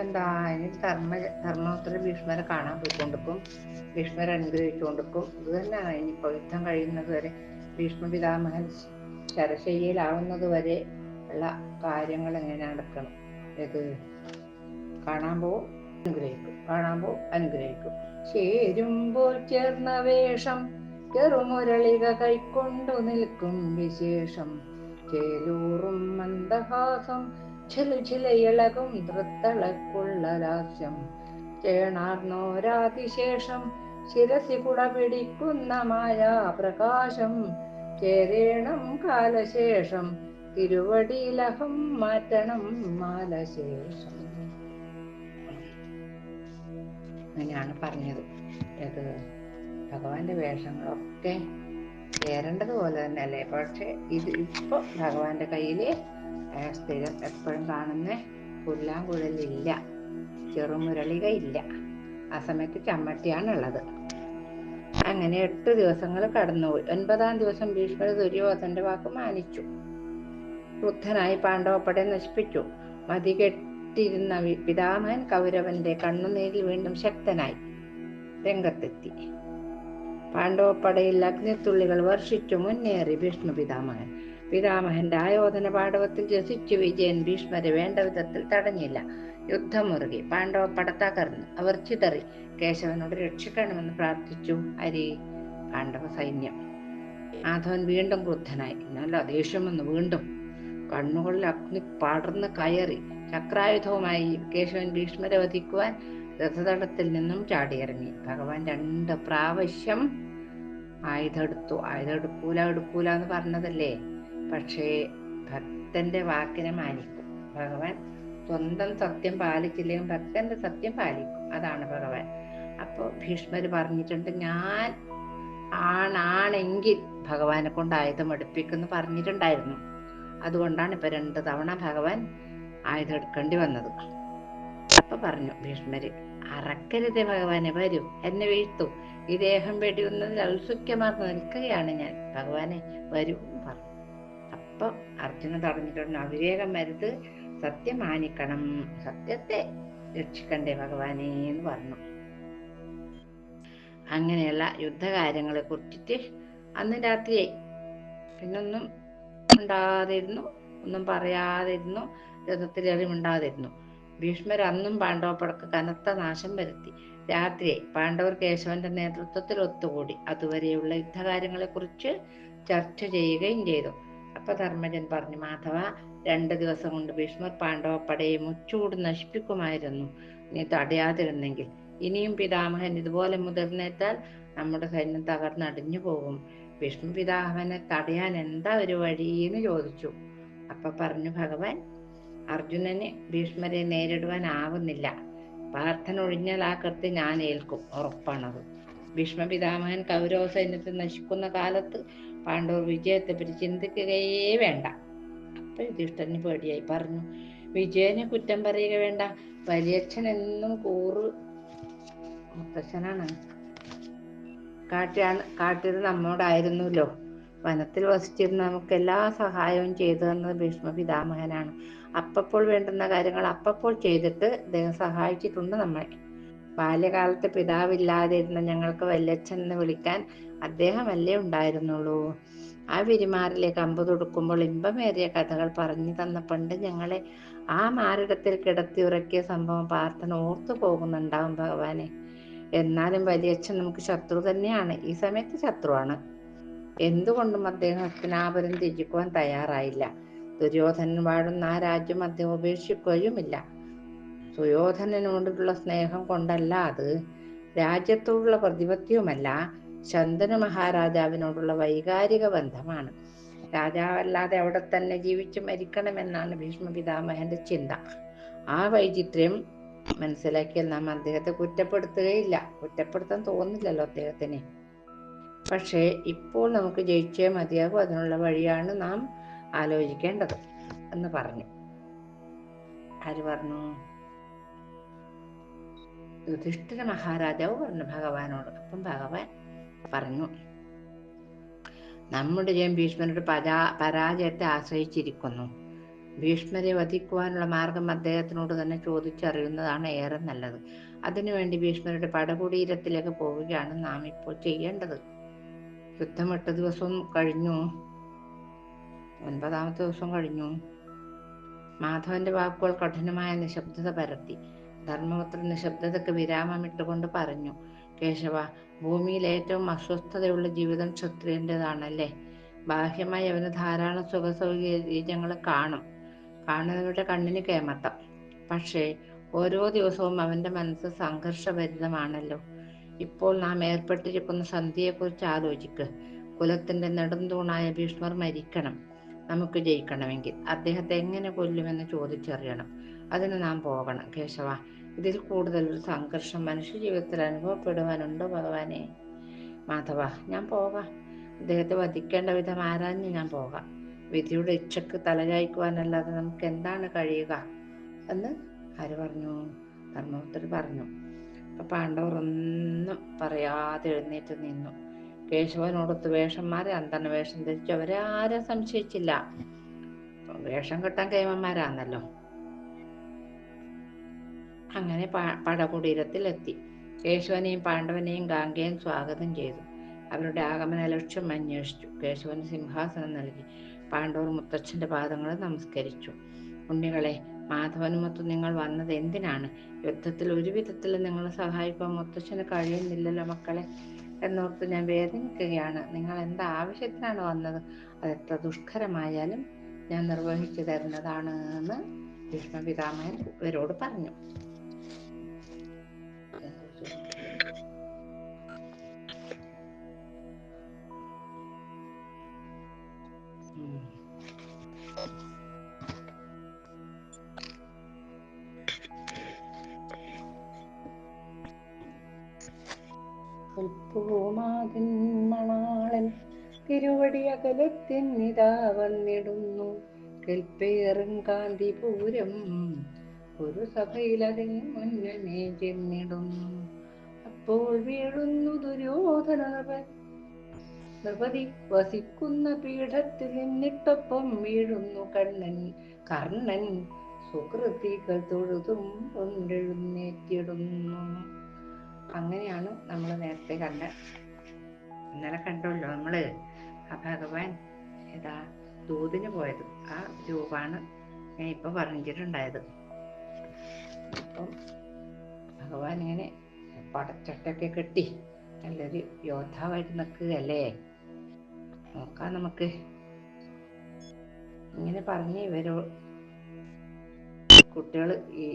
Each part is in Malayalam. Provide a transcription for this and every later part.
എന്താ ഇനി ധർമ്മപുത്ര ഭീഷ്മരെ കാണാൻ പോയിക്കൊണ്ടിരിക്കും, ഭീഷ്മരെ അനുഗ്രഹിച്ചുകൊണ്ടിരിക്കും. ഇത് തന്നെയാണ് ഇനിയിപ്പോൾ യുദ്ധം കഴിയുന്നത് വരെ, ഭീഷ്മ പിതാമഹൻ ശരശയ്യയിലാവുന്നത് വരെ ഉള്ള കാര്യങ്ങൾ എങ്ങനെ നടക്കണം. ഇത് കാണാൻ പോവും, അനുഗ്രഹിക്കും, കാണാൻ പോവും, അനുഗ്രഹിക്കും. ചേരുമ്പോൾ ചേർന്ന വേഷം ചെറുമുരളിക കൈക്കൊണ്ടു നിൽക്കും വിശേഷം, ചേലൂറും മന്ദഹാസം ചിലയിളകും തൃത്തളക്കുള്ള ലാസ്യം, ചേണാർന്നോരാതിശേഷം ശിരസി കുട പിടിക്കുന്ന മായാപ്രകാശം, ചേരേണം കാലശേഷം തിരുവടിയിലഹം മാറ്റണം മാലശേഷം. അങ്ങനെയാണ് പറഞ്ഞത്. ഇത് ഭഗവാന്റെ വേഷങ്ങളൊക്കെ ചേരേണ്ടതുപോലെ തന്നെ അല്ലേ. പക്ഷെ ഇത് ഇപ്പൊ ഭഗവാന്റെ കയ്യില് സ്ഥിരം എപ്പോഴും കാണുന്ന പുല്ലാങ്കുഴലില്ല, ചെറുമുരളിക ഇല്ല. ആ സമയത്ത് ചമ്മട്ടിയാണുള്ളത്. അങ്ങനെ 8 ദിവസങ്ങൾ കടന്നുപോയി. 9-ാം ദിവസം ഭീഷ്മർ ദുര്യോധന്റെ വാക്ക് മാനിച്ചു. ക്രുദ്ധനായി പാണ്ഡവപ്പട നശിപ്പിച്ചു. മതികെട്ടിരുന്ന പിതാമഹൻ കൗരവന്റെ കണ്ണുനീരിൽ വീണ്ടും ശക്തനായി രംഗത്തെത്തി. പാണ്ഡവപ്പടയിൽ അഗ്നിത്തുള്ളികൾ വർഷിച്ചു മുന്നേറി ഭീഷ്മ പിതാമഹൻ. പിതാമഹന്റെ ആയോധന പാടവത്തിൽ രസിച്ചു വിജയൻ ഭീഷ്മരെ വേണ്ട വിധത്തിൽ തടഞ്ഞില്ല. യുദ്ധമുറുകി. പാണ്ഡവപ്പട തകർന്നു. അവർ ചിതറി. കേശവനോട് രക്ഷിക്കണമെന്ന് പ്രാർത്ഥിച്ചു പാണ്ഡവ സൈന്യം. മാധവൻ വീണ്ടും ക്രുദ്ധനായി. നല്ല ദേഷ്യം വന്നു. വീണ്ടും കണ്ണുകളിൽ അഗ്നി പടർന്ന് കയറി. ചക്രായുധവുമായി കേശവൻ ഭീഷ്മരെ വധിക്കുവാൻ രഥതടത്തിൽ നിന്നും ചാടിയിറങ്ങി. ഭഗവാൻ 2 പ്രാവശ്യം ആയുധം എടുത്തു. ആയുധം എടുക്കൂല എന്ന് പറഞ്ഞതല്ലേ. പക്ഷേ ഭക്തന്റെ വാക്കിനെ മാനിക്കും ഭഗവാൻ. സ്വന്തം സത്യം പാലിച്ചില്ലെങ്കിൽ ഭക്തന്റെ സത്യം പാലിക്കും. അതാണ് ഭഗവാൻ. അപ്പോൾ ഭീഷ്മര് പറഞ്ഞിട്ടുണ്ട്, ഞാൻ ആണെങ്കിൽ ഭഗവാനെ കൊണ്ട് ആയുധം എടുപ്പിക്കുന്നു പറഞ്ഞിട്ടുണ്ടായിരുന്നു. അതുകൊണ്ടാണ് ഇപ്പൊ 2 തവണ ഭഗവാൻ ആയുധം എടുക്കേണ്ടി വന്നത്. അപ്പൊ പറഞ്ഞു ഭീഷ്മര്, അറക്കരുതേ ഭഗവാനെ, വരൂ, എന്നെ വീഴ്ത്തു. ഈ ദേഹം വെടിയുന്നതിൽ ഔത്സുക്യമാർന്ന് നിൽക്കുകയാണ് ഞാൻ, ഭഗവാനെ വരൂ പറഞ്ഞു. അപ്പൊ അർജുന തടഞ്ഞിട്ടുണ്ട്, അവിവേകം വരുത്, സത്യം മാനിക്കണം, സത്യത്തെ രക്ഷിക്കണ്ടേ ഭഗവാനെ എന്ന് പറഞ്ഞു. അങ്ങനെയുള്ള യുദ്ധകാര്യങ്ങളെ കുറിച്ചിട്ട് അന്ന് രാത്രിയായി. പിന്നൊന്നും ഉണ്ടാതിരുന്നു, ഒന്നും പറയാതിരുന്നു, രഥത്തിലേറി ഉണ്ടാതിരുന്നു. ഭീഷ്മർ അന്നും പാണ്ഡവപ്പടക്ക് കനത്ത നാശം വരുത്തി. രാത്രിയായി. പാണ്ഡവർ കേശവന്റെ നേതൃത്വത്തിൽ ഒത്തുകൂടി. അതുവരെയുള്ള യുദ്ധകാര്യങ്ങളെ കുറിച്ച് ചർച്ച ചെയ്യുകയും ചെയ്തു. അപ്പൊ ധർമ്മജൻ പറഞ്ഞു, മാധവ, 2 ദിവസം കൊണ്ട് ഭീഷ്മർ പാണ്ഡവപ്പടയെ മുച്ചൂട് നശിപ്പിക്കുമായിരുന്നു, നീ തടയാതിരുന്നെങ്കിൽ. ഇനിയും പിതാമഹൻ ഇതുപോലെ മുതിർന്നേറ്റാൽ നമ്മുടെ സൈന്യം തകർന്നടിഞ്ഞു പോകും. ഭീഷ്മ പിതാമഹനെ തടയാൻ എന്താ ഒരു വഴിയെന്ന് ചോദിച്ചു. അപ്പൊ പറഞ്ഞു ഭഗവാൻ, അർജുനന് ഭീഷ്മരെ നേരിടുവാനാവുന്നില്ല. പാർത്ഥൻ ഒഴിഞ്ഞാൽ ആ കൃത്യം ഞാൻ ഏൽക്കും, ഉറപ്പാണത്. ഭീഷ്മ പിതാമഹൻ കൗരവ സൈന്യത്തിൽ നശിക്കുന്ന കാലത്ത് പാണ്ഡവർ വിജയത്തെപ്പറ്റി ചിന്തിക്കുകയേ വേണ്ട. അപ്പൊ യുധിഷ്ഠിരന് പേടിയായി. പറഞ്ഞു, വിജയനെ കുറ്റം പറയുക വേണ്ട, വലിയച്ഛൻ എന്നും മുത്തച്ഛനാണ്. കാട്ടിയത് നമ്മോടായിരുന്നല്ലോ. വനത്തിൽ വസിച്ചിരുന്ന നമുക്ക് എല്ലാ സഹായവും ചെയ്തു തന്നത് ഭീഷ്മ പിതാമഹനാണ്. അപ്പപ്പോൾ വേണ്ടുന്ന കാര്യങ്ങൾ അപ്പപ്പോൾ ചെയ്തിട്ട് അദ്ദേഹം സഹായിച്ചിട്ടുണ്ട് നമ്മളെ. ബാല്യകാലത്ത് പിതാവില്ലാതിരുന്ന ഞങ്ങൾക്ക് വല്യച്ഛൻ എന്ന് വിളിക്കാൻ അദ്ദേഹമല്ലേ ഉണ്ടായിരുന്നുള്ളൂ. ആ വിരിമാറിലേക്ക് അമ്പ് തൊടുക്കുമ്പോൾ ഇമ്പമേറിയ കഥകൾ പറഞ്ഞു തന്ന പണ്ട് ഞങ്ങളെ ആ മാറിടത്തിൽ കിടത്തി ഉറക്കിയ സംഭവം പാർത്ഥൻ ഓർത്തു പോകുന്നുണ്ടാവും ഭഗവാനെ. എന്നാലും വലിയച്ഛൻ നമുക്ക് ശത്രു തന്നെയാണ്, ഈ സമയത്ത് ശത്രുവാണ്. എന്തുകൊണ്ടും അദ്ദേഹം ഹസ്തിനാപുരം ത്യജിക്കുവാൻ തയ്യാറായില്ല. ദുര്യോധനൻ വാഴുന്ന ആ രാജ്യം അദ്ദേഹം ഉപേക്ഷിക്കുകയുമില്ല. സുയോധനനോടുള്ള സ്നേഹം കൊണ്ടല്ല അത്, രാജ്യത്തോടുള്ള പ്രതിപത്യവുമല്ല, ശന്തനു മഹാരാജാവിനോടുള്ള വൈകാരിക ബന്ധമാണ്. രാജാവല്ലാതെ അവിടെ തന്നെ ജീവിച്ചു മരിക്കണമെന്നാണ് ഭീഷ്മ പിതാമഹന്റെ ചിന്ത. ആ വൈചിത്ര്യം മനസ്സിലാക്കിയാൽ നാം അദ്ദേഹത്തെ കുറ്റപ്പെടുത്തുകയില്ല. കുറ്റപ്പെടുത്താൻ തോന്നില്ലല്ലോ അദ്ദേഹത്തിന്. പക്ഷേ ഇപ്പോൾ നമുക്ക് ജയിച്ചേ മതിയാകും, അതിനുള്ള വഴിയാണ് നാം ആലോചിക്കേണ്ടത് എന്ന് പറഞ്ഞു. ആര് പറഞ്ഞു? യുധിഷ്ഠിര മഹാരാജാവ് പറഞ്ഞു ഭഗവാനോട്. അപ്പം ഭഗവാൻ പറഞ്ഞു, നമ്മുടെ ജയം ഭീഷ്മരുടെ പരാജയത്തെ ആശ്രയിച്ചിരിക്കുന്നു. ഭീഷ്മരെ വധിക്കുവാനുള്ള മാർഗം അദ്ദേഹത്തിനോട് തന്നെ ചോദിച്ചറിയുന്നതാണ് ഏറെ നല്ലത്. അതിനുവേണ്ടി ഭീഷ്മരുടെ പടകുടീരത്തിലേക്ക് പോവുകയാണ് നാം ഇപ്പോൾ ചെയ്യേണ്ടത്. യുദ്ധം 8 ദിവസവും കഴിഞ്ഞു. 9ാമത്തെ ദിവസം കഴിഞ്ഞു. മാധവന്റെ വാക്കുകൾ കഠിനമായ നിശബ്ദത പരത്തി. ധർമ്മപുത്രൻ നിശബ്ദതയ്ക്ക് വിരാമമിട്ടുകൊണ്ട് പറഞ്ഞു, കേശവ, ഭൂമിയിൽ ഏറ്റവും അസ്വസ്ഥതയുള്ള ജീവിതം ക്ഷത്രിയൻ്റെതാണല്ലേ. ബാഹ്യമായി അവന് ധാരാളം സുഖസൗകര്യങ്ങൾ കാണുന്നവരുടെ കണ്ണിന് കേമത്തം. പക്ഷേ ഓരോ ദിവസവും അവന്റെ മനസ്സ് സംഘർഷഭരിതമാണല്ലോ. ഇപ്പോൾ നാം ഏർപ്പെട്ടിരിക്കുന്ന സന്ധിയെക്കുറിച്ച് ആലോചിക്ക്. കുലത്തിന്റെ നെടുംതൂണായ ഭീഷ്മർ മരിക്കണം. നമുക്ക് ജയിക്കണമെങ്കിൽ അദ്ദേഹത്തെ എങ്ങനെ കൊല്ലുമെന്ന് ചോദിച്ചറിയണം. അതിന് നാം പോകണം കേശവ. ഇതിൽ കൂടുതൽ ഒരു സംഘർഷം മനുഷ്യ ജീവിതത്തിൽ അനുഭവപ്പെടുവാനുണ്ടോ ഭഗവാനെ? മാധവ, ഞാൻ പോകാം. അദ്ദേഹത്തെ വധിക്കേണ്ട വിധം ആരാഞ്ഞ് ഞാൻ പോകാം. വിധിയുടെ ഇച്ഛക്ക് തലചായ്ക്കുവാനല്ലാതെ നമുക്ക് എന്താണ് കഴിയുക എന്ന് ആര് പറഞ്ഞു? ധർമ്മപുത്രർ പറഞ്ഞു. അപ്പൊ പാണ്ഡവർ ഒന്നും പറയാതെ എഴുന്നേറ്റ് നിന്നു. കേശവനോടൊത്ത് വേഷം മാറി അന്തർണ വേഷം ധരിച്ചു അവരെ ആരും സംശയിച്ചില്ല. വേഷം കെട്ടാൻ കേമന്മാരാന്നല്ലോ. അങ്ങനെ പടകുടീരത്തിൽ എത്തി. കേശവനെയും പാണ്ഡവനെയും ഗാംഗേയൻ സ്വാഗതം ചെയ്തു. അവരുടെ ആഗമന ലക്ഷ്യം അന്വേഷിച്ചു. കേശവന് സിംഹാസനം നൽകി. പാണ്ഡവർ മുത്തച്ഛന്റെ പാദങ്ങൾ നമസ്കരിച്ചു. ഉണ്ണികളെ, മാധവനുമൊത്ത് നിങ്ങൾ വന്നത് എന്തിനാണ്? യുദ്ധത്തിൽ ഒരു വിധത്തിൽ നിങ്ങളെ സഹായിക്കാൻ മുത്തച്ഛന് കഴിയുന്നില്ലല്ലോ മക്കളെ എന്നോർത്ത് ഞാൻ വേദനിക്കുകയാണ്. നിങ്ങൾ എന്താവശ്യത്തിനാണ് വന്നത്? അതെത്ര ദുഷ്കരമായാലും ഞാൻ നിർവഹിച്ചു തരുന്നതാണ് എന്ന് ഭീഷ്മപിതാമഹൻ ഇവരോട് പറഞ്ഞു. പൂമാതിൻ മണാളൻ തിരുവടി അകലത്തിന്നിതാ വന്നിടുന്നു. കെൽപ്പേറും കാന്തിപൂരം ഒരു സഭയിലതിന് മുന്നമേ ചെന്നിടുന്നു. അപ്പോൾ വീഴുന്നു ദുര്യോധന നൃപതി വസിക്കുന്ന പീഠത്തിൽ നിന്നിട്ടൊപ്പം വീഴുന്നു കർണൻ സുകൃതികൾ തൊഴുതും കൊണ്ടെഴുന്നേറ്റിടുന്നു. അങ്ങനെയാണ് നമ്മൾ നേരത്തെ ഇന്നലെ കണ്ടല്ലോ നമ്മള് ആ ഭഗവാൻ ദൂതിന് പോയത്. ആ രൂപാണ് ഞാൻ ഇപ്പൊ പറഞ്ഞിട്ടുണ്ടായത്. അപ്പം ഭഗവാൻ ഇങ്ങനെ പടച്ചട്ടൊക്കെ കെട്ടി നല്ലൊരു യോദ്ധാവായിട്ട് നിൽക്കുകയല്ലേ. നോക്കാം നമുക്ക്. ഇങ്ങനെ പറഞ്ഞ് ഇവരോ കുട്ടികൾ ഈ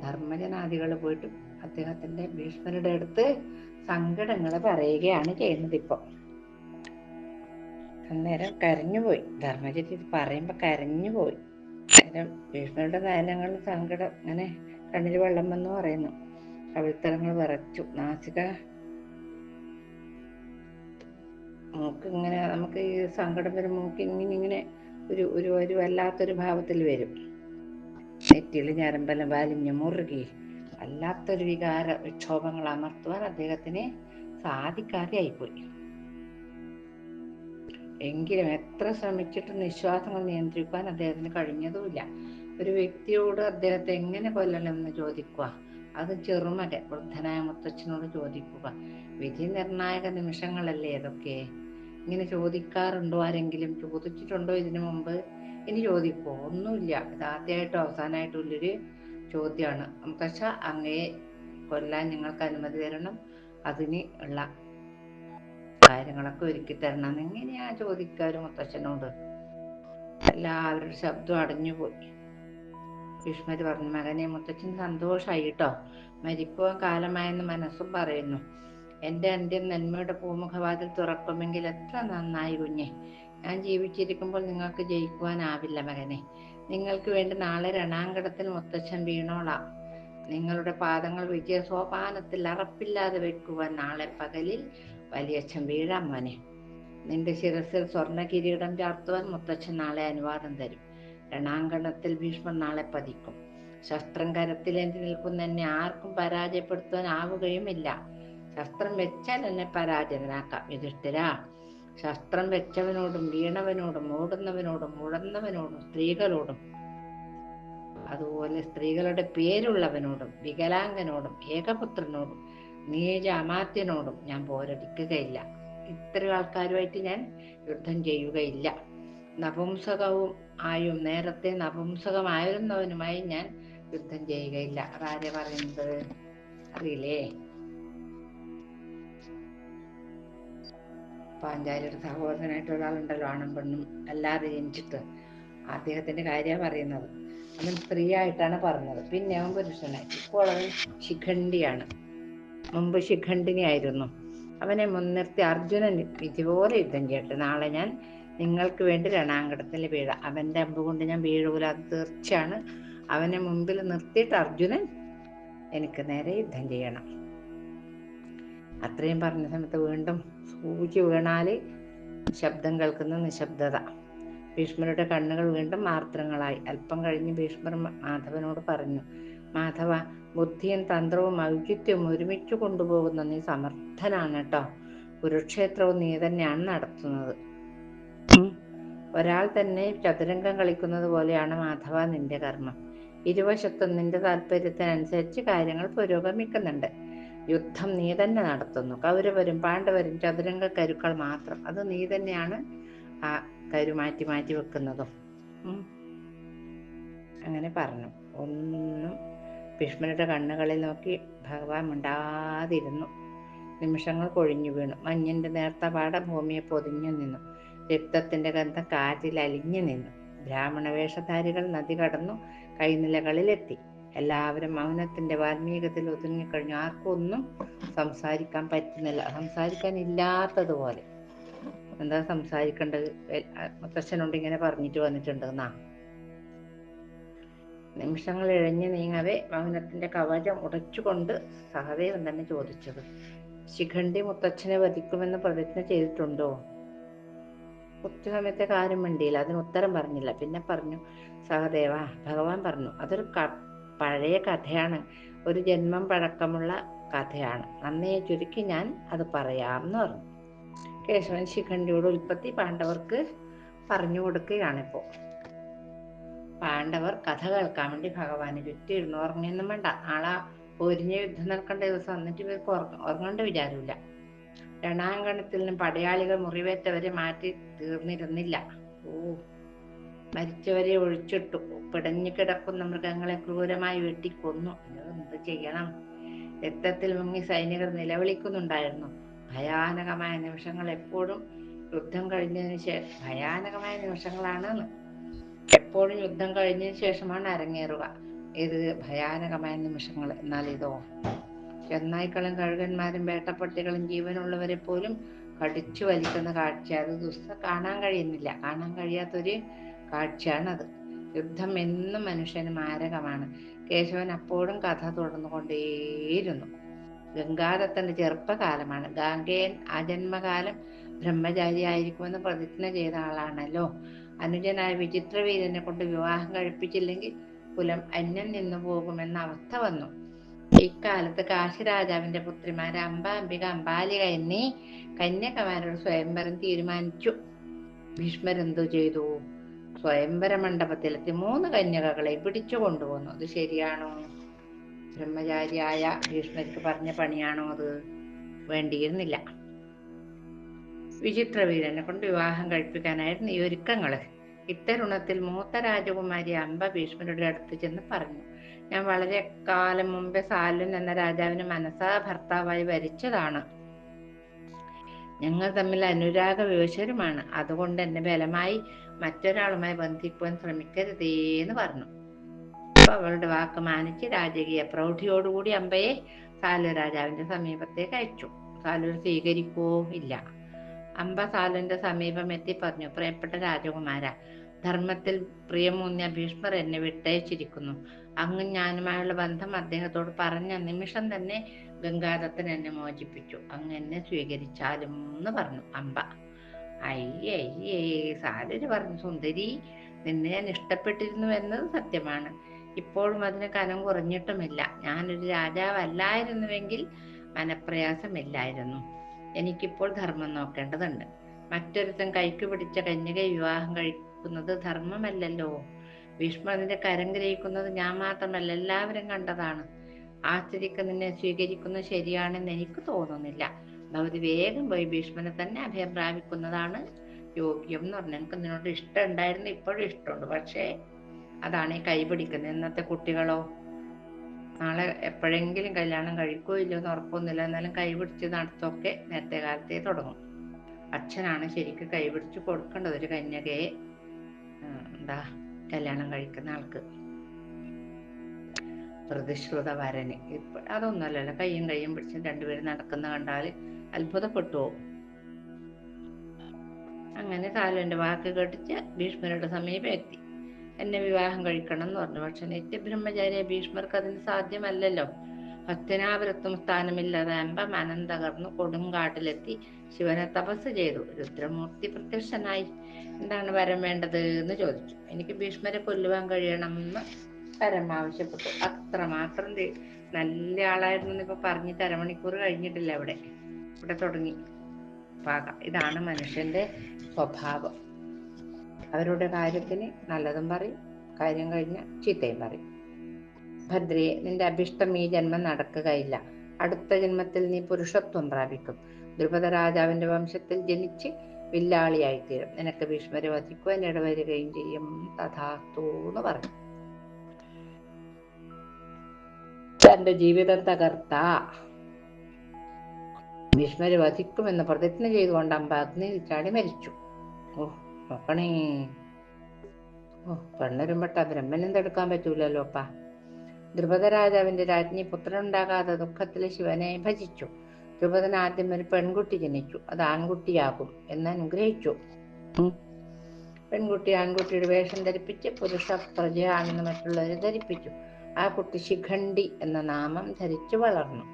ധർമ്മജനാദികൾ പോയിട്ട് അദ്ദേഹത്തിന്റെ ഭീഷ്മരുടെ അടുത്ത് സങ്കടങ്ങൾ പറയുകയാണ് ചെയ്യുന്നത്. ഇപ്പൊ അന്നേരം കരഞ്ഞുപോയി. ധർമ്മജൻ ഇത് പറയുമ്പോ കരഞ്ഞുപോയി. അന്നേരം ഭീഷ്മരുടെ നയനങ്ങൾ സങ്കടം ഇങ്ങനെ കണ്ണിൽ വെള്ളം വന്നു പറയുന്നു. കവിൾത്തലങ്ങൾ വിറച്ചു. നാസിക മൂക്ക് ഇങ്ങനെ, നമുക്ക് ഈ സങ്കടം വരും മൂക്ക് ഇങ്ങനെ ഒരു ഒരു ഒരു വല്ലാത്തൊരു ഭാവത്തിൽ വരും. നെറ്റിയിൽ ഞരമ്പെല്ലാം വലിഞ്ഞു മുറുകി വല്ലാത്തൊരു വികാര വിക്ഷോഭങ്ങൾ അമർത്തുവാൻ അദ്ദേഹത്തിന് സാധിക്കാതെ ആയിപ്പോയി. എങ്കിലും എത്ര ശ്രമിച്ചിട്ടും നിശ്വാസങ്ങൾ നിയന്ത്രിക്കാൻ അദ്ദേഹത്തിന് കഴിഞ്ഞതുമില്ല. ഒരു വ്യക്തിയോട് അദ്ദേഹത്തെ എങ്ങനെ കൊല്ലണമെന്ന് ചോദിക്കുക, അത് ചെറുമകൻ വൃദ്ധനായ മുത്തച്ഛനോട് ചോദിക്കുക. വിധി നിർണായക നിമിഷങ്ങളല്ലേ ഇതൊക്കെ. ഇങ്ങനെ ചോദിക്കാറുണ്ടോ ആരെങ്കിലും? ചോദിച്ചിട്ടുണ്ടോ ഇതിനു മുമ്പ്? ഇനി ചോദിക്കുമോ? ഒന്നുമില്ല. ഇത് ആദ്യമായിട്ടും അവസാനമായിട്ടും ഉള്ളൊരു ചോദ്യമാണ്. മുത്തച്ഛ, അങ്ങയെ കൊല്ലാൻ ഞങ്ങൾക്ക് അനുമതി തരണം, അതിന് ഉള്ള കാര്യങ്ങളൊക്കെ ഒരുക്കി തരണം. എങ്ങനെയാ ചോദിക്കാറ് മുത്തച്ഛനോട്? എല്ലാവരുടെ ശബ്ദം അടഞ്ഞുപോയി. ഭീഷ്മര് പറഞ്ഞു, മകനെ, മുത്തച്ഛന് സന്തോഷായി കേട്ടോ. മരിക്കുവാൻ കാലമായെന്ന് മനസ്സും പറയുന്നു. എന്റെ അന്ത്യം നന്മയുടെ പൂമുഖവാതിൽ തുറക്കുമെങ്കിൽ എത്ര നന്നായി കുഞ്ഞെ. ഞാൻ ജീവിച്ചിരിക്കുമ്പോൾ നിങ്ങൾക്ക് ജയിക്കുവാനാവില്ല മകനെ. നിങ്ങൾക്ക് വേണ്ടി നാളെ രണാങ്കണത്തിൽ മുത്തച്ഛൻ വീണോളാം. നിങ്ങളുടെ പാദങ്ങൾ വിജയ സോപാനത്തിൽ അറപ്പില്ലാതെ വെക്കുവാൻ നാളെ പകലിൽ വലിയച്ഛൻ വീഴാം മോനെ. നിന്റെ ശിരസിൽ സ്വർണ്ണ കിരീടം ചാർത്തുവാൻ മുത്തച്ഛൻ നാളെ അനുവാദം തരും. രണാങ്കണത്തിൽ ഭീഷ്മർ നാളെ പതിക്കും. ശസ്ത്രം കരത്തിലേന്തി നിൽക്കുന്ന എന്നെ ആർക്കും പരാജയപ്പെടുത്തുവാൻ ആവുകയുമില്ല. ശസ്ത്രം വെച്ചാൽ എന്നെ പരാജിതനാക്കാം. യുധിഷ്ഠിരാ, ശസ്ത്രം വെച്ചവനോടും വീണവനോടും ഓടുന്നവനോടും മുഴന്നവനോടും സ്ത്രീകളോടും, അതുപോലെ സ്ത്രീകളുടെ പേരുള്ളവനോടും വികലാംഗനോടും ഏകപുത്രനോടും നീച അമാത്യനോടും ഞാൻ പോരടിക്കുകയില്ല. ഇത്രയും ആൾക്കാരുമായിട്ട് ഞാൻ യുദ്ധം ചെയ്യുകയില്ല. നപുംസകവും ആയും നേരത്തെ നപുംസകമായിരുന്നവനുമായി ഞാൻ യുദ്ധം ചെയ്യുകയില്ല. അതാരെ പറയുന്നത് അറിയില്ലേ? പാഞ്ചാലിയുടെ സഹോദരനായിട്ട് ഒരാളുണ്ടല്ലോ, ആണും പെണ്ണും അല്ലാതെ ജനിച്ചിട്ട്, അദ്ദേഹത്തിന്റെ കാര്യമാണ് പറയുന്നത്. അവൻ സ്ത്രീയായിട്ടാണ് പറഞ്ഞത്, പിന്നെ അവൻ പുരുഷനായി. ഇപ്പോൾ അവൻ ശിഖണ്ഡിയാണ്. മുമ്പ് ശിഖണ്ഡിനി ആയിരുന്നു. അവനെ മുൻനിർത്തി അർജുനൻ ഇതുപോലെ യുദ്ധം ചെയ്യട്ടെ. നാളെ ഞാൻ നിങ്ങൾക്ക് വേണ്ടി രണാങ്കണത്തിൽ വീഴാം. അവന്റെ അമ്പ് കൊണ്ട് ഞാൻ വീഴൂല, അത് തീർച്ചയാണ്. അവനെ മുമ്പിൽ നിർത്തിയിട്ട് അർജുനൻ എനിക്ക് നേരെ യുദ്ധം ചെയ്യണം. അത്രയും പറഞ്ഞ സമയത്ത് വീണ്ടും സൂചി വീണാല് ശബ്ദം കേൾക്കുന്ന നിശബ്ദത. ഭീഷ്മരുടെ കണ്ണുകൾ വീണ്ടും ആർദ്രങ്ങളായി. അല്പം കഴിഞ്ഞ് ഭീഷ്മർ മാധവനോട് പറഞ്ഞു, മാധവ, ബുദ്ധിയും തന്ത്രവും ഔചിത്യവും ഒരുമിച്ച് കൊണ്ടുപോകുന്ന നീ സമർത്ഥനാണ് കേട്ടോ. കുരുക്ഷേത്രവും നീ തന്നെയാണ് നടത്തുന്നത്. ഒരാൾ തന്നെ ചതുരംഗം കളിക്കുന്നത് പോലെയാണ് മാധവ നിന്റെ കർമ്മം. ഇരുവശത്തും നിന്റെ താല്പര്യത്തിനനുസരിച്ച് കാര്യങ്ങൾ പുരോഗമിക്കുന്നുണ്ട്. യുദ്ധം നീ തന്നെ നടത്തുന്നു. കൗരവരും പാണ്ഡവരും ചതുരംഗ കരുക്കൾ മാത്രം. അത് നീ തന്നെയാണ് ആ കരു മാറ്റി മാറ്റി വെക്കുന്നതും. അങ്ങനെ പറഞ്ഞു. ഒന്നും ഭീഷ്മരുടെ കണ്ണുകളിൽ നോക്കി ഭഗവാൻ മിണ്ടാതിരുന്നു. നിമിഷങ്ങൾ കൊഴിഞ്ഞു വീണു. മഞ്ഞിന്റെ നേർത്ത പാട ഭൂമിയെ പൊതിഞ്ഞു നിന്നു. രക്തത്തിന്റെ ഗന്ധം കാറ്റിൽ അലിഞ്ഞു നിന്നു. ബ്രാഹ്മണ വേഷധാരികൾ നദി കടന്നു കൈനിലകളിലെത്തി. എല്ലാവരും മൗനത്തിന്റെ വാൽമീകത്തിൽ ഒതുങ്ങിക്കഴിഞ്ഞു. ആർക്കും ഒന്നും സംസാരിക്കാൻ പറ്റുന്നില്ല. സംസാരിക്കാൻ ഇല്ലാത്തതുപോലെ. എന്താ സംസാരിക്കേണ്ടത്? മുത്തശ്ശനോട് ഇങ്ങനെ പറഞ്ഞിട്ട് വന്നിട്ടുണ്ട് എന്നാ. നിമിഷങ്ങൾ ഇഴഞ്ഞു നീങ്ങവേ മൗനത്തിന്റെ കവചം ഉടച്ചുകൊണ്ട് സഹദേവൻ തന്നെ ചോദിച്ചത്, ശിഖണ്ഡി മുത്തച്ഛനെ വധിക്കുമെന്ന് പ്രതിജ്ഞ ചെയ്തിട്ടുണ്ടോ? കുറച്ചു സമയത്തെ കാര്യം മിണ്ടിയില്ല. അതിന് ഉത്തരം പറഞ്ഞില്ല. പിന്നെ പറഞ്ഞു, സഹദേവ, ഭഗവാൻ പറഞ്ഞു, അതൊരു പഴയ കഥയാണ്. ഒരു ജന്മം പഴക്കമുള്ള കഥയാണ്. നന്നേ ചുരുക്കി ഞാൻ അത് പറയാം എന്ന് പറഞ്ഞു. കേശവൻ ശിഖണ്ഡിയുടെ ഉൽപ്പത്തി പാണ്ഡവർക്ക് പറഞ്ഞു കൊടുക്കുകയാണിപ്പോ. പാണ്ഡവർ കഥ കേൾക്കാൻ വേണ്ടി ഭഗവാന് ചുറ്റിയിരുന്നു. ഉറങ്ങിയൊന്നും വേണ്ട. നാളെ ഒരിഞ്ഞ യുദ്ധം നടക്കേണ്ട ദിവസം, എന്നിട്ട് ഇവർക്ക് ഉറങ്ങേണ്ട വിചാരമില്ല. രണാങ്കണത്തിൽ നിന്നും പടയാളികൾ മുറിവേറ്റവരെ മാറ്റി തീർന്നിരുന്നില്ല. മരിച്ചവരെ ഒഴിച്ചിട്ടു. പിടഞ്ഞു കിടക്കുന്ന മൃഗങ്ങളെ ക്രൂരമായി വെട്ടിക്കൊന്നു. എന്ത് ചെയ്യണം? രക്തത്തിൽ മുങ്ങി സൈനികർ നിലവിളിക്കുന്നുണ്ടായിരുന്നു. ഭയാനകമായ നിമിഷങ്ങൾ എപ്പോഴും യുദ്ധം കഴിഞ്ഞതിന് ശേഷം ഭയാനകമായ നിമിഷങ്ങളാണ്. എപ്പോഴും യുദ്ധം കഴിഞ്ഞതിന് ശേഷമാണ് അരങ്ങേറുക. ഇത് ഭയാനകമായ നിമിഷങ്ങൾ. എന്നാൽ ഇതോ, ചെന്നായ്ക്കളും കഴുകന്മാരും വേട്ടപ്പട്ടികളും ജീവനുള്ളവരെ പോലും കടിച്ചു വലിക്കുന്ന കാഴ്ച. അത് കാണാൻ കഴിയുന്നില്ല. കാണാൻ കഴിയാത്തൊരു കാഴ്ചയാണത്. യുദ്ധം എന്നും മനുഷ്യന് മാരകമാണ്. കേശവൻ അപ്പോഴും കഥ തുടർന്നുകൊണ്ടേയിരുന്നു. ഗംഗാദത്തന്റെ ചെറുപ്പകാലമാണ്. ഗാംഗേയൻ ആജന്മകാലം ബ്രഹ്മചാരിയായിരിക്കുമെന്ന് പ്രതിജ്ഞ ചെയ്ത ആളാണല്ലോ. അനുജനായ വിചിത്രവീരനെ കൊണ്ട് വിവാഹം കഴിപ്പിച്ചില്ലെങ്കിൽ കുലം അന്യം നിന്നു പോകുമെന്ന അവസ്ഥ വന്നു. ഇക്കാലത്ത് കാശി രാജാവിന്റെ പുത്രിമാരെ അംബ, അംബിക, അംബാലിക എന്നീ കന്യകമാരുടെ സ്വയംവരം തീരുമാനിച്ചു. ഭീഷ്മരെന്തു ചെയ്തു? സ്വയംവര മണ്ഡപത്തിലെത്തി 3 കന്യകകളെ പിടിച്ചു കൊണ്ടുവന്നു. അത് ശരിയാണോ? ബ്രഹ്മചാരിയായ ഭീഷ്മർക്ക് പറഞ്ഞ പണിയാണോ അത്? വേണ്ടിയിരുന്നില്ല. വിചിത്രവീരനെ കൊണ്ട് വിവാഹം കഴിപ്പിക്കാനായിരുന്നു ഈ ഒരുക്കങ്ങള്. ഇത്തരുണത്തിൽ മൂത്ത രാജകുമാരി അംബ ഭീഷ്മരുടെ അടുത്ത് ചെന്ന് പറഞ്ഞു, ഞാൻ വളരെ കാലം മുമ്പേ സാലുൻ എന്ന രാജാവിന് മനസാ ഭർത്താവായി വരിച്ചതാണ്. ഞങ്ങൾ തമ്മിൽ അനുരാഗ വിവശരുമാണ്. അതുകൊണ്ട് എന്നെ ബലമായി മറ്റൊരാളുമായി ബന്ധിക്കുവാൻ ശ്രമിക്കരുതേന്ന് പറഞ്ഞു. അവളുടെ വാക്ക് മാനിച്ച് രാജകീയ പ്രൗഢിയോടുകൂടി അമ്പയെ സാലു രാജാവിന്റെ സമീപത്തേക്ക് അയച്ചു. സാലു സ്വീകരിക്കോ? ഇല്ല. അംബ സാലുവിന്റെ സമീപം എത്തി പറഞ്ഞു, പ്രിയപ്പെട്ട രാജകുമാര, ധർമ്മത്തിൽ പ്രിയമൂന്നിയ ഭീഷ്മർ എന്നെ വിട്ടയച്ചിരിക്കുന്നു. അങ്ങ് ഞാനുമായുള്ള ബന്ധം അദ്ദേഹത്തോട് പറഞ്ഞ നിമിഷം തന്നെ ഗംഗാദത്തൻ എന്നെ മോചിപ്പിച്ചു. അങ്ങ് എന്നെ സ്വീകരിച്ചാലും എന്ന് പറഞ്ഞു അംബ. അയ്യേ, സാലു പറഞ്ഞു, സുന്ദരി, നിന്നെ ഞാൻ ഇഷ്ടപ്പെട്ടിരുന്നു എന്നത് സത്യമാണ്. ഇപ്പോഴും അതിന് കനം കുറഞ്ഞിട്ടുമില്ല. ഞാനൊരു രാജാവല്ലായിരുന്നുവെങ്കിൽ മനപ്രയാസമില്ലായിരുന്നു. എനിക്കിപ്പോൾ ധർമ്മം നോക്കേണ്ടതുണ്ട്. മറ്റൊരുത്തൻ കൈക്ക് പിടിച്ച കന്യകയെ വിവാഹം കഴിക്കുന്നത് ധർമ്മമല്ലല്ലോ. ഭീഷ്മർ നിന്റെ കരം ഗ്രഹിക്കുന്നത് ഞാൻ മാത്രമല്ല, എല്ലാവരും കണ്ടതാണ്. ആ സ്ഥിതിക്ക് നിന്നെ സ്വീകരിക്കുന്നത് ശരിയാണെന്ന് എനിക്ക് തോന്നുന്നില്ല. ഭവതി വേഗം പോയി ഭീഷ്മനെ തന്നെ അഭയം പ്രാപിക്കുന്നതാണ് യോഗ്യം എന്ന് പറഞ്ഞു. എനിക്ക് നിന്നോട് ഇഷ്ടം ഉണ്ടായിരുന്നു, ഇപ്പോഴും ഇഷ്ടമുണ്ട്. പക്ഷേ അതാണ് ഈ കൈ പിടിക്കുന്നത്. ഇന്നത്തെ കുട്ടികളോ, നാളെ എപ്പോഴെങ്കിലും കല്യാണം കഴിക്കോ ഇല്ലയോ എന്ന് ഉറപ്പൊന്നുമില്ല, എന്നാലും കൈ പിടിച്ച് നടത്തൊക്കെ നേരത്തെ കാലത്തേ തുടങ്ങും. അച്ഛനാണ് ശരിക്കും കൈ പിടിച്ച് കൊടുക്കേണ്ടത് ഒരു കന്യകയെ കല്യാണം കഴിക്കുന്ന ആൾക്ക്, പ്രതിശ്രുത വരന്. ഇപ്പൊ അതൊന്നുമല്ലല്ലോ, കയ്യും പിടിച്ച് രണ്ടുപേരും നടക്കുന്ന കണ്ടാല് അത്ഭുതപ്പെട്ടു പോകും. അങ്ങനെ സാലുവിന്റെ വാക്ക് കേട്ടിച്ച് ഭീഷ്മരുടെ സമീപം എത്തി. എന്നെ വിവാഹം കഴിക്കണം എന്ന് പറഞ്ഞു. പക്ഷെ നിത്യബ്രഹ്മചാര്യ ഭീഷ്മർക്ക് അതിന് സാധ്യമല്ലല്ലോ. ഹസ്തിനാപുരത്തും സ്ഥാനമില്ലാതാകുമ്പോ മനം തകർന്നു കൊടുങ്കാട്ടിലെത്തി ശിവനെ തപസ് ചെയ്തു. രുദ്രമൂർത്തി പ്രത്യക്ഷനായി. എന്താണ് വരം വേണ്ടത് എന്ന് ചോദിച്ചു. എനിക്ക് ഭീഷ്മരെ കൊല്ലുവാൻ കഴിയണം എന്ന് വരം ആവശ്യപ്പെട്ടു. അത്രമാത്രം നല്ല ആളായിരുന്നു. ഇപ്പൊ പറഞ്ഞിട്ട് അരമണിക്കൂർ കഴിഞ്ഞിട്ടില്ല, ഇവിടെ തുടങ്ങി പാക. ഇതാണ് മനുഷ്യന്റെ സ്വഭാവം. അവരുടെ കാര്യത്തിന് നല്ലതും പറയും, കാര്യം കഴിഞ്ഞ ചീത്തയും പറയും. ഭദ്രയെ, നിന്റെ അഭിഷ്ടം ഈ ജന്മം നടക്കുകയില്ല. അടുത്ത ജന്മത്തിൽ നീ പുരുഷത്വം പ്രാപിക്കും. ദ്രുപദ രാജാവിന്റെ വംശത്തിൽ ജനിച്ച് വില്ലാളിയായിത്തീരും. നിനക്ക് ഭീഷ്മരെ വധിക്കുവാൻ ഇടവരികയും ചെയ്യും. തഥാസ്തു എന്ന് പറഞ്ഞു. തന്റെ ജീവിതം തകർത്ത ഭീഷ്മരെ വധിക്കുമെന്ന് പ്രതിജ്ഞ ചെയ്തുകൊണ്ട് അമ്പ അഗ്നിയിൽ ചാടി മരിച്ചു. നോക്കണേ, പെണ്ണൊരുമ്പട്ട ബ്രഹ്മനും തടുക്കാൻ പറ്റൂലല്ലോ അപ്പ. ദ്രുപദ രാജാവിന്റെ രാജ്ഞി പുത്രനുണ്ടാകാതെ ദുഃഖത്തിൽ ശിവനെ ഭജിച്ചു. ദ്രുപദന് ആദ്യം ഒരു പെൺകുട്ടി ജനിച്ചു. അത് ആൺകുട്ടിയാകും എന്ന് അനുഗ്രഹിച്ചു. പെൺകുട്ടി ആൺകുട്ടിയുടെ വേഷം ധരിപ്പിച്ച് പുരുഷ പ്രജയാണെന്ന് മറ്റുള്ളവരെ ധരിപ്പിച്ചു. ആ കുട്ടി ശിഖണ്ഡി എന്ന നാമം ധരിച്ചു വളർന്നു.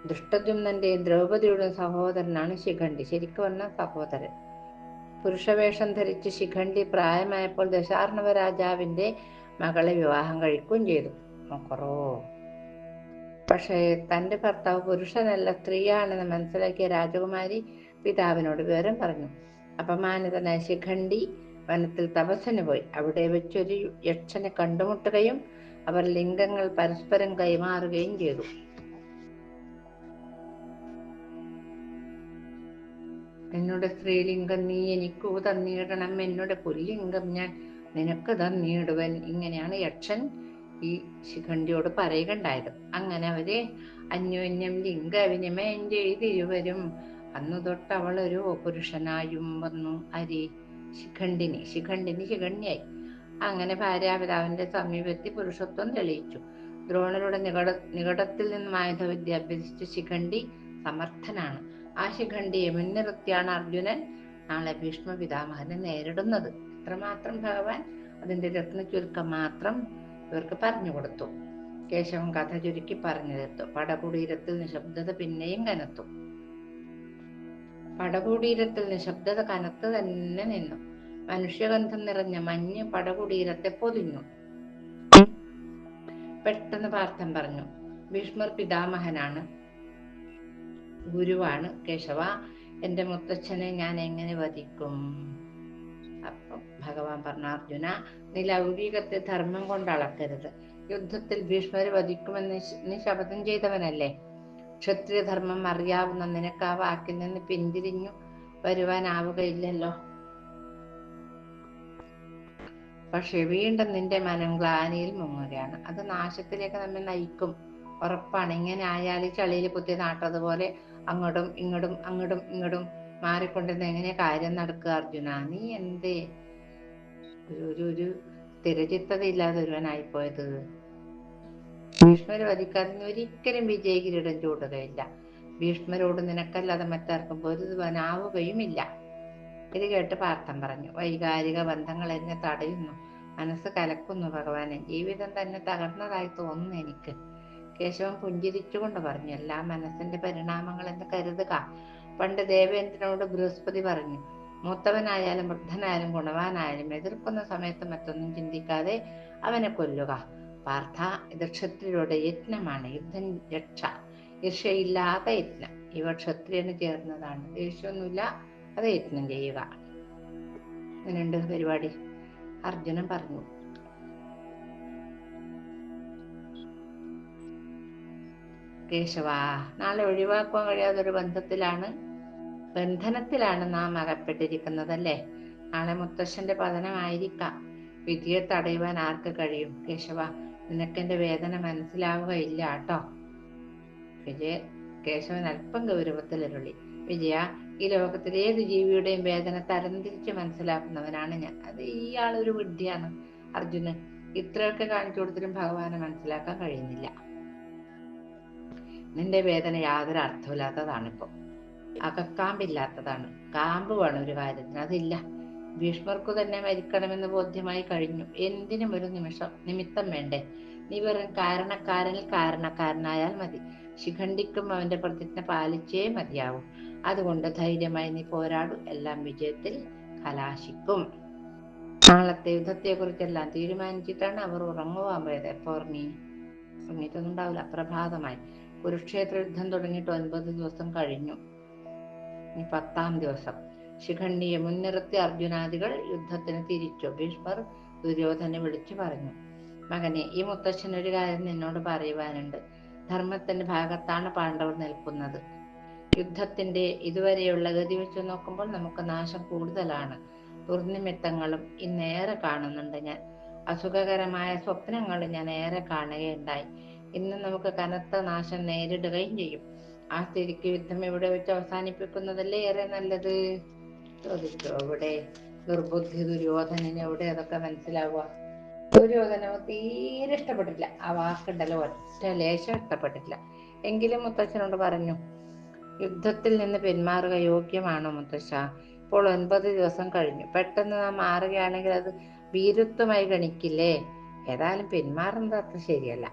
ദൃഷ്ടദ്യുമ്നന്റെയും ദ്രൗപദിയുടെയും സഹോദരനാണ് ശിഖണ്ഡി. ശരിക്കും പറഞ്ഞ സഹോദരൻ. പുരുഷവേഷം ധരിച്ച് ശിഖണ്ഡി പ്രായമായപ്പോൾ ദശാർണവ രാജാവിന്റെ മകളെ വിവാഹം കഴിക്കുകയും ചെയ്തു. പക്ഷേ തന്റെ ഭർത്താവ് പുരുഷനല്ല, സ്ത്രീയാണെന്ന് മനസ്സിലാക്കിയ രാജകുമാരി പിതാവിനോട് വിവരം പറഞ്ഞു. അപമാനിതനായ ശിഖണ്ഡി വനത്തിൽ തപസ്സിന് പോയി. അവിടെ വെച്ചൊരു യക്ഷനെ കണ്ടുമുട്ടുകയും അവർ ലിംഗങ്ങൾ പരസ്പരം കൈമാറുകയും ചെയ്തു. എന്നോട് സ്ത്രീലിംഗം നീ എനിക്കു തന്നിടണം, എന്നോട് പുല്ലിംഗം ഞാൻ നിനക്ക് തന്നിടുവൻ. ഇങ്ങനെയാണ് യക്ഷൻ ഈ ശിഖണ്ഡിയോട് പറയുകയുണ്ടായത്. അങ്ങനെ അവര് അന്യോന്യം ലിംഗവിനിമയം ചെയ്തിരുവരും. അന്നു തൊട്ട് അവളൊരു പുരുഷനായും വന്നു. ശിഖണ്ഡിയായി. അങ്ങനെ ഭാര്യാപിതാവിന്റെ സമീപത്തി പുരുഷത്വം തെളിയിച്ചു. ദ്രോണരുടെ നികടത്തിൽ നിന്നും ആയുധവിദ്യ അഭ്യസിച്ച ശിഖണ്ഡി സമർത്ഥനാണ്. ആ ശിഖണ്ഡിയെ മുൻനിർത്തിയാണ് അർജുനൻ നാളെ ഭീഷ്മ പിതാമഹനെ നേരിടുന്നത്. ഇത്രമാത്രം ഭഗവാൻ അതിന്റെ രത്ന ചുരുക്കം മാത്രം ഇവർക്ക് പറഞ്ഞു കൊടുത്തു. കേശവൻ കഥ ചുരുക്കി പറഞ്ഞു തീർത്തു. പടകുടീരത്തിൽ നിശബ്ദത പിന്നെയും കനത്തു. പടകുടീരത്തിൽ നിശബ്ദത കനത്ത് തന്നെ നിന്നു. മനുഷ്യഗന്ധം നിറഞ്ഞ മഞ്ഞ് പടകുടീരത്തെ പൊതിഞ്ഞു. പെട്ടെന്ന് പാർത്ഥൻ പറഞ്ഞു, ഭീഷ്മർ പിതാമഹനാണ്, ഗുരുവാണ്. കേശവ, എന്റെ മുത്തച്ഛനെ ഞാൻ എങ്ങനെ വധിക്കും? അപ്പം ഭഗവാൻ പറഞ്ഞു, അർജുന, നീ ലൗകികത്തെ ധർമ്മം കൊണ്ട് അളക്കരുത്. യുദ്ധത്തിൽ ഭീഷ്മരെ വധിക്കുമെന്ന് നീ ശപഥം ചെയ്തവനല്ലേ. ക്ഷത്രിയധർമ്മം അറിയാവുന്ന നിനക്ക് ആ വാക്കിൽ നിന്ന് പിന്തിരിഞ്ഞു വരുവാനാവുകയില്ലല്ലോ. പക്ഷെ വീണ്ടും നിന്റെ മനം ഗ്ലാനിയിൽ മുങ്ങുകയാണ്. അത് നാശത്തിലേക്ക് നമ്മെ നയിക്കും, ഉറപ്പാണ്. ഇങ്ങനെ ആയാൽ ചളിയിൽ കുത്തി നാട്ടതുപോലെ അങ്ങോട്ടും ഇങ്ങോട്ടും മാറിക്കൊണ്ടിരുന്ന എങ്ങനെ കാര്യം നടക്കുക അർജുന? നീ എന്തേ ഒരു സ്ഥിരചിത്തത ഇല്ലാതെ ഒരുവനായിപ്പോയത്? ഭീഷ്മരെ വധിക്കാതെ നീ ഒരിക്കലും വിജയകിരീടം ചൂടുകയില്ല. ഭീഷ്മരോട് നിനക്കല്ലാതെ മറ്റാർക്കും പൊരുതുവാനാവുകയുമില്ല. ഇത് കേട്ട് പാർത്ഥൻ പറഞ്ഞു, വൈകാരിക ബന്ധങ്ങൾ എന്നെ തടയുന്നു, മനസ്സ് കലക്കുന്നു ഭഗവാനെ. ജീവിതം തന്നെ തകർന്നതായി തോന്നുന്നു എനിക്ക്. കേശവൻ പുഞ്ചിരിച്ചുകൊണ്ട് പറഞ്ഞു, എല്ലാം മനസ്സിന്റെ പരിണാമങ്ങൾ എന്ന് കരുതുക. പണ്ട് ദേവേന്ദ്രനോട് ബൃഹസ്പതി പറഞ്ഞു, മൂത്തവനായാലും വൃദ്ധനായാലും ഗുണവാനായാലും എതിർക്കുന്ന സമയത്ത് മറ്റൊന്നും ചിന്തിക്കാതെ അവനെ കൊല്ലുക. പാർത്ഥ, ഇത് ക്ഷത്രിയരുടെ യജ്ഞമാണ്, യുദ്ധം രക്ഷ, ഈർഷയില്ലാത്ത യജ്ഞം. ഇവ ക്ഷത്രിയന് ചേർന്നതാണ്. ദേഷ്യമൊന്നുമില്ല, അത് യത്നം ചെയ്യുക. അങ്ങനെയുണ്ട് പരിപാടി. അർജുനൻ പറഞ്ഞു. കേശവ, നാളെ ഒഴിവാക്കാൻ കഴിയാത്തൊരു ബന്ധനത്തിലാണ് നാം അകപ്പെട്ടിരിക്കുന്നതല്ലേ? നാളെ മുത്തശ്ശന്റെ പതനമായിരിക്കാം. വിധിയെ തടയുവാൻ ആർക്ക് കഴിയും? കേശവ, നിനക്കെന്റെ വേദന മനസ്സിലാവുകയില്ല കേട്ടോ. കേശവൻ അല്പം ഗൗരവത്തിലരുളി. വിജയ, ഈ ലോകത്തിലെ ഏത് ജീവിയുടെയും വേദന തരംതിരിച്ച് മനസ്സിലാക്കുന്നവനാണ് ഞാൻ. അത് ഇയാളൊരു വിഡ്ഢിയാണ്. അർജുനൻ, ഇത്രയൊക്കെ കാണിച്ചു കൊടുത്തിട്ടും ഭഗവാനെ മനസ്സിലാക്കാൻ കഴിയുന്നില്ല. നിന്റെ വേദന യാതൊരു അർത്ഥമില്ലാത്തതാണിപ്പോ. അകക്കാമ്പില്ലാത്തതാണ്. കാമ്പ് വേണം ഒരു കാര്യത്തിന്, അതില്ല. ഭീഷ്മർക്കു തന്നെ മരിക്കണമെന്ന് ബോധ്യമായി കഴിഞ്ഞു. എന്തിനും ഒരു നിമിത്തം വേണ്ടേ? നീ വെറും കാരണക്കാരനായാൽ മതി. ശിഖണ്ഡിക്കും അവന്റെ പ്രതിജ്ഞ പാലിച്ചേ മതിയാവും. അതുകൊണ്ട് ധൈര്യമായി നീ പോരാടു. എല്ലാം വിജയത്തിൽ കലാശിക്കും. നാളത്തെ യുദ്ധത്തെ കുറിച്ചെല്ലാം തീരുമാനിച്ചിട്ടാണ് അവർ ഉറങ്ങുവാൻ പോയത്. എപ്പോൾ ഉറങ്ങിയിട്ടൊന്നും ഉണ്ടാവില്ല. പ്രഭാതമായി. കുരുക്ഷേത്ര യുദ്ധം തുടങ്ങിയിട്ട് 9 ദിവസം കഴിഞ്ഞു. 10-ാം ദിവസം ശിഖണ്ഡിയെ മുൻനിർത്തി അർജുനാദികൾ യുദ്ധത്തിന് തിരിച്ചു. ഭീഷ്മർ ദുര്യോധനെ വിളിച്ചു പറഞ്ഞു. മകനെ, ഈ മുത്തശ്ശൻ ഒരു കാര്യം നിന്നോട് പറയുവാനുണ്ട്. ധർമ്മത്തിന്റെ ഭാഗത്താണ് പാണ്ഡവർ നിൽക്കുന്നത്. യുദ്ധത്തിന്റെ ഇതുവരെയുള്ള ഗതി വെച്ച് നോക്കുമ്പോൾ നമുക്ക് നാശം കൂടുതലാണ്. ദുർനിമിത്തങ്ങളും ഇന്നേറെ കാണുന്നുണ്ട് ഞാൻ. അസുഖകരമായ സ്വപ്നങ്ങൾ ഞാൻ ഏറെ കാണുകയുണ്ടായി. ഇന്ന് നമുക്ക് കനത്ത നാശം നേരിടുകയും ചെയ്യും. ആ സ്ഥിതിക്ക് യുദ്ധം ഇവിടെ വെച്ച് അവസാനിപ്പിക്കുന്നതല്ലേ ഏറെ നല്ലത്? ചോദിച്ചു. അവിടെ ദുർബുദ്ധി ദുര്യോധനന് എവിടെ അതൊക്കെ മനസ്സിലാവുക? ദുര്യോധന തീരെ ഇഷ്ടപ്പെട്ടില്ല. ആ വാക്കുണ്ടല്ലോ, ഒറ്റ ലേശം ഇഷ്ടപ്പെട്ടില്ല. എങ്കിലും മുത്തച്ഛനോട് പറഞ്ഞു. യുദ്ധത്തിൽ നിന്ന് പിന്മാറുക യോഗ്യമാണോ മുത്തശ്ശ? ഇപ്പോൾ 9 ദിവസം കഴിഞ്ഞു. പെട്ടെന്ന് നാം മാറുകയാണെങ്കിൽ അത് ഭീരുത്വമായി ഗണിക്കില്ലേ? ഏതായാലും പിന്മാറുന്നത് അത്ര ശരിയല്ല.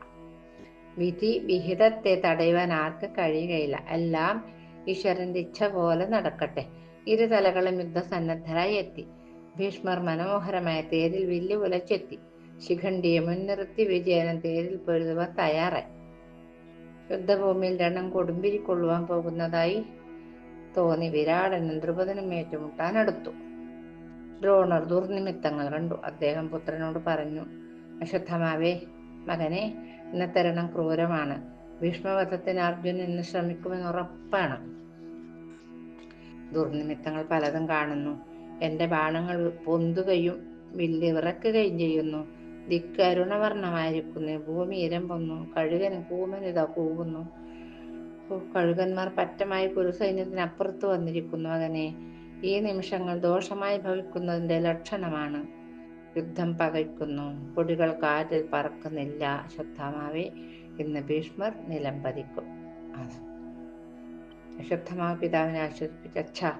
വിധി വിഹിതത്തെ തടയുവാൻ ആർക്കും കഴിയുകയില്ല. എല്ലാം ഈശ്വരന്റെ ഇച്ഛ പോലെ നടക്കട്ടെ. ഇരുതലകളും യുദ്ധസന്നദ്ധരായി എത്തി. ഭീഷ്മർ മനോഹരമായ തേരിൽ വില്ല് ഉലച്ചെത്തി. ശിഖണ്ഡിയെ മുൻനിർത്തി വിജയനൻ തേരിൽ പൊരുതുവാൻ തയ്യാറായി. യുദ്ധഭൂമിയിൽ രണം കൊടുമ്പിരിക്കൊള്ളുവാൻ പോകുന്നതായി തോന്നി. വിരാടനും ദ്രുപദനും ഏറ്റുമുട്ടാൻ അടുത്തു. ദ്രോണർ ദുർനിമിത്തങ്ങൾ കണ്ടു. അദ്ദേഹം പുത്രനോട് പറഞ്ഞു. അശ്വത്ഥമാവേ, മകനെ, ഇന്നത്തെ രണം ക്രൂരമാണ്. ഭീഷ്മവധത്തിന് അർജുനൻ ഇന്ന് ശ്രമിക്കുമെന്ന് ഉറപ്പാണ്. ദുർനിമിത്തങ്ങൾ പലതും കാണുന്നു. എന്റെ ബാണങ്ങൾ പൊന്തുകയും വില്ല് വിറക്കുകയും ചെയ്യുന്നു. ദിക്ക് അരുണവർണ്ണമായിരിക്കുന്നു. ഭൂമി ഇരമ്പുന്നു. കഴുകനും കൂമനിതാ കൂവുന്നു. കഴുകന്മാർ പറ്റമായി കുരുസൈന്യത്തിനപ്പുറത്ത് വന്നിരിക്കുന്നു. മകനെ, ഈ നിമിഷങ്ങൾ ദോഷമായി ഭവിക്കുന്നതിന്റെ ലക്ഷണമാണ്. യുദ്ധം പകയ്ക്കുന്നു. കൊടികൾ കാറ്റിൽ പറക്കുന്നില്ല. അശ്വത്ഥമാവേ, ഇന്ന് ഭീഷ്മർ നിലംപതിക്കും. അശ്വത്ഥമാവ് പിതാവിനെ ആശ്വസിപ്പിച്ചു. അച്ഛാ,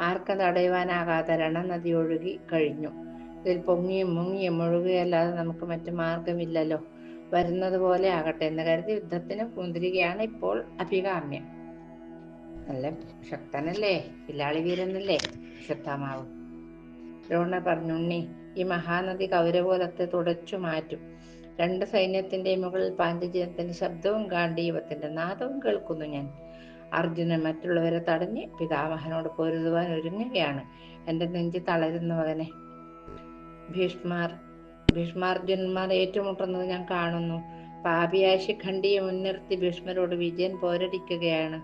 ആർക്കും തടയുവാനാകാതെ രണനദി ഒഴുകി കഴിഞ്ഞു. ഇതിൽ പൊങ്ങിയും മുങ്ങിയും ഒഴുകുകയല്ലാതെ നമുക്ക് മറ്റു മാർഗമില്ലല്ലോ. വരുന്നത് പോലെ ആകട്ടെ എന്ന് കരുതി യുദ്ധത്തിന് മുന്തിരികയാണ് ഇപ്പോൾ അഭികാമ്യം. നല്ല ശക്തനല്ലേ, പില്ലാളി വീരനല്ലേ അശ്വത്ഥമാവ്? ദ്രോണർ പറഞ്ഞു. ഉണ്ണി, ഈ മഹാനദി കൗരവോലത്തെ തുടച്ചു മാറ്റും. 2 സൈന്യത്തിന്റെ മുകളിൽ പാഞ്ചജന്യത്തിന്റെ ശബ്ദവും ഗാണ്ഡീവത്തിന്റെ നാദവും കേൾക്കുന്നു ഞാൻ. അർജുനൻ മറ്റുള്ളവരെ തടഞ്ഞ് പിതാമഹനോട് പൊരുതുവാൻ ഒരുങ്ങുകയാണ്. എന്റെ നെഞ്ച് തളരുന്നു മകനെ. ഭീഷ്മാർജുനന്മാർ ഏറ്റുമുട്ടുന്നത് ഞാൻ കാണുന്നു. പാപിയായ ശിഖണ്ഡിയെ മുൻനിർത്തി ഭീഷ്മരോട് വിജയൻ പോരടിക്കുകയാണ്.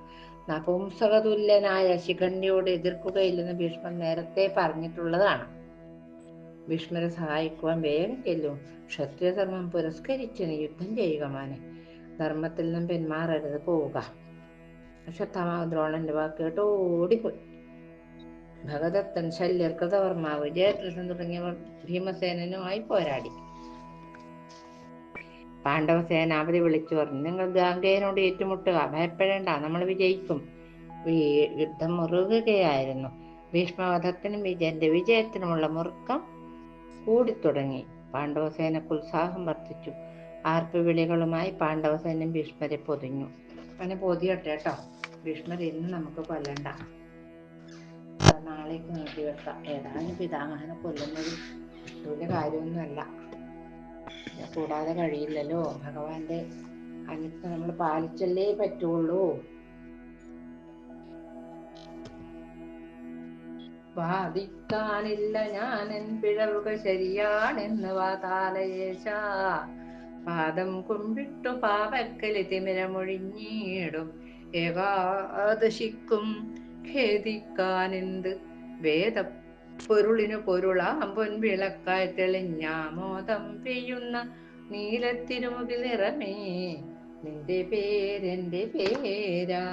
നപുംസകതുല്യനായ ശിഖണ്ഡിയോട് എതിർക്കുകയില്ലെന്ന് ഭീഷ്മർ നേരത്തെ പറഞ്ഞിട്ടുള്ളതാണ്. ഭീഷ്മരെ സഹായിക്കുവാൻ വേഗം ചെല്ലും. ക്ഷത്രിയധർമ്മം പുരസ്കരിച്ച് നീ യുദ്ധം ചെയ്യുക മോനെ. ധർമ്മത്തിൽ നിന്നും പിന്മാറരുത്, പോവുക. അശ്വത്ഥമാവ് ദ്രോണന്റെ വാക്ക് കേട്ട് ഓടിപ്പോയി. ഭഗദത്തൻ, ശല്യർ, കൃതവർമാവ്, ജയദ്രഥൻ തുടങ്ങിയവർ ഭീമസേനനുമായി പോരാടി. പാണ്ഡവ സേനാപതി വിളിച്ചു പറഞ്ഞു. നിങ്ങൾ ഗാംഗേയനോട് ഏറ്റുമുട്ടുക, ഭയപ്പെടേണ്ട, നമ്മൾ വിജയിക്കും. യുദ്ധം മുറുകുകയായിരുന്നു. ഭീഷ്മവധത്തിനും വിജയന്റെ വിജയത്തിനുമുള്ള മുറുക്കം കൂടിത്തുടങ്ങി. പാണ്ഡവസേനക്ക് ഉത്സാഹം വർദ്ധിച്ചു. ആർപ്പുവിളികളുമായി പാണ്ഡവസൈന്യം ഭീഷ്മരെ പൊതിഞ്ഞു. അങ്ങനെ പൊതിയട്ടെ കേട്ടോ. ഭീഷ്മർ ഇന്ന് നമുക്ക് കൊല്ലണ്ട, നാളേക്ക് നീട്ടി വെക്കാം. ഏതായാലും പിതാമഹനെ കൊല്ലുന്നത് വലിയ കാര്യമൊന്നുമല്ല. കൂടാതെ കഴിയില്ലല്ലോ. ഭഗവാന്റെ അനുജ്ഞ നമ്മൾ പാലിച്ചല്ലേ പറ്റുള്ളൂ. വാദിക്കാനില്ല ഞാനെൻ പിഴവുകൾ ശരിയാണെന്ന് വാതാലയേശ. പാദം കുമ്പിട്ടു പാവക്കലി തിമിരമൊഴിഞ്ഞിടും ഏകാദശിക്കും ഖേദിക്കാനെന്ത്. വേദ പൊരുളിനു പൊരുളാം പൊൻവിളക്കായി തെളിഞ്ഞാമോദം പെയ്യുന്ന നീലത്തിരുമുകിൽ നിറമേ, നിന്റെ പേരെന്റെ പേരാ.